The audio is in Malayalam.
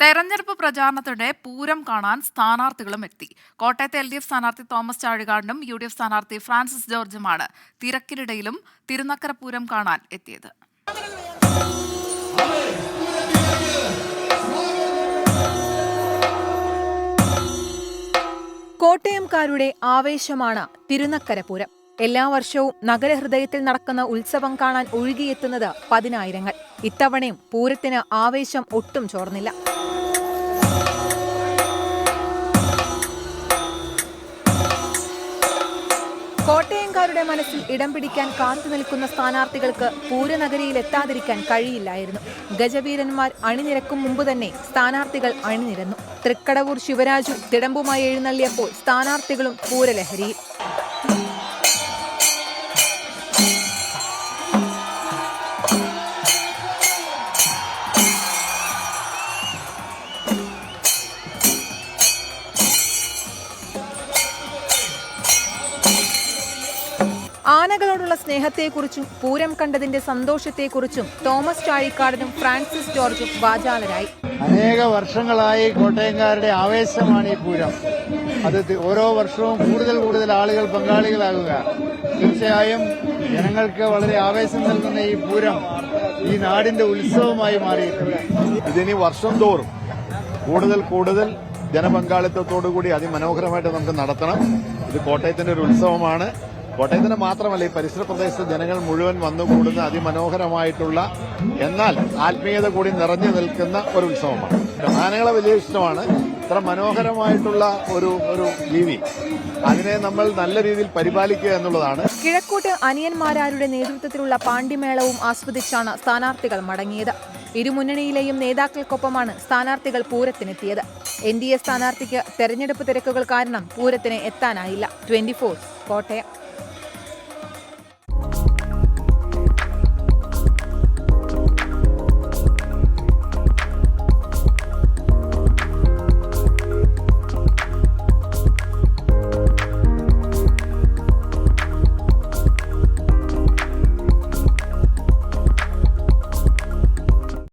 തെരഞ്ഞെടുപ്പ് പ്രചാരണത്തിനിടെ പൂരം കാണാൻ സ്ഥാനാർത്ഥികളും എത്തി. കോട്ടയത്തെ LDF സ്ഥാനാർത്ഥി തോമസ് ചാഴികാടനും UDF സ്ഥാനാർത്ഥി ഫ്രാൻസിസ് ജോർജുമാണ് തിരക്കിനിടയിലും തിരുനക്കര പൂരം കാണാൻ എത്തിയത്. കോട്ടയംകാരുടെ ആവേശമാണ് തിരുനക്കര പൂരം. എല്ലാ വർഷവും നഗരഹൃദയത്തിൽ നടക്കുന്ന ഉത്സവം കാണാൻ ഒഴുകിയെത്തുന്നത് പതിനായിരങ്ങൾ. ഇത്തവണയും പൂരത്തിന് ആവേശം ഒട്ടും ചോർന്നില്ല. കോട്ടയംകാരുടെ മനസ്സിൽ ഇടം പിടിക്കാൻ കാത്തുനിൽക്കുന്ന സ്ഥാനാർത്ഥികൾക്ക് പൂരനഗരിയിൽ എത്താതിരിക്കാൻ കഴിയില്ലായിരുന്നു. ഗജവീരന്മാർ അണിനിരക്കും മുമ്പ് തന്നെ സ്ഥാനാർത്ഥികൾ അണിനിരന്നു. തൃക്കടവൂർ ശിവരാജു തിടമ്പുമായി എഴുന്നള്ളിയപ്പോൾ സ്ഥാനാർത്ഥികളും പൂരലഹരിയിൽ. ആനകളോടുള്ള സ്നേഹത്തെക്കുറിച്ചും പൂരം കണ്ടതിന്റെ സന്തോഷത്തെക്കുറിച്ചും തോമസ് ചാഴിക്കാടനും ഫ്രാൻസിസ് ജോർജും വാചാലരായി. അനേക വർഷങ്ങളായി കോട്ടയംകാരുടെ ആവേശമാണ് ഈ പൂരം. അത് ഓരോ വർഷവും കൂടുതൽ ആളുകൾ പങ്കാളികളാകുക. തീർച്ചയായും ജനങ്ങൾക്ക് വളരെ ആവേശം നൽകുന്ന ഈ പൂരം ഈ നാടിന്റെ ഉത്സവമായി മാറിയിട്ടുണ്ട്. ഇതിനി വർഷം തോറും കൂടുതൽ ജനപങ്കാളിത്തത്തോടുകൂടി അതിമനോഹരമായിട്ട് നമുക്ക് നടത്തണം. ഇത് കോട്ടയത്തിന്റെ ഒരു ഉത്സവമാണ്. കോട്ടയത്തിന് മാത്രമല്ല, ഈ പരിസര പ്രദേശത്തെ ജനങ്ങൾ മുഴുവൻ വന്നുകൂടുന്ന അതിമനോഹരമായിട്ടുള്ള എന്നാൽ ആത്മീയത കൂടി നിറഞ്ഞു നിൽക്കുന്ന ഒരു ഉത്സവമാണ്. ആനകളെ വലിയ ഇഷ്ടമാണ്. ഇത്ര മനോഹരമായിട്ടുള്ള ഒരു ജീവി, അതിനെ നമ്മൾ നല്ല രീതിയിൽ പരിപാലിക്കുക എന്നുള്ളതാണ്. കിഴക്കോട്ട് അനിയന്മാരാരുടെ നേതൃത്വത്തിലുള്ള പാണ്ടിമേളവും ആസ്വദിച്ചാണ് സ്ഥാനാർത്ഥികൾ മടങ്ങിയത്. ഇരുമുന്നണിയിലെയും നേതാക്കൾക്കൊപ്പമാണ് സ്ഥാനാർത്ഥികൾ പൂരത്തിനെത്തിയത്. NDA സ്ഥാനാർത്ഥിക്ക് തെരഞ്ഞെടുപ്പ് തിരക്കുകൾ കാരണം പൂരത്തിന് എത്താനായില്ല. 24 കോട്ടയം.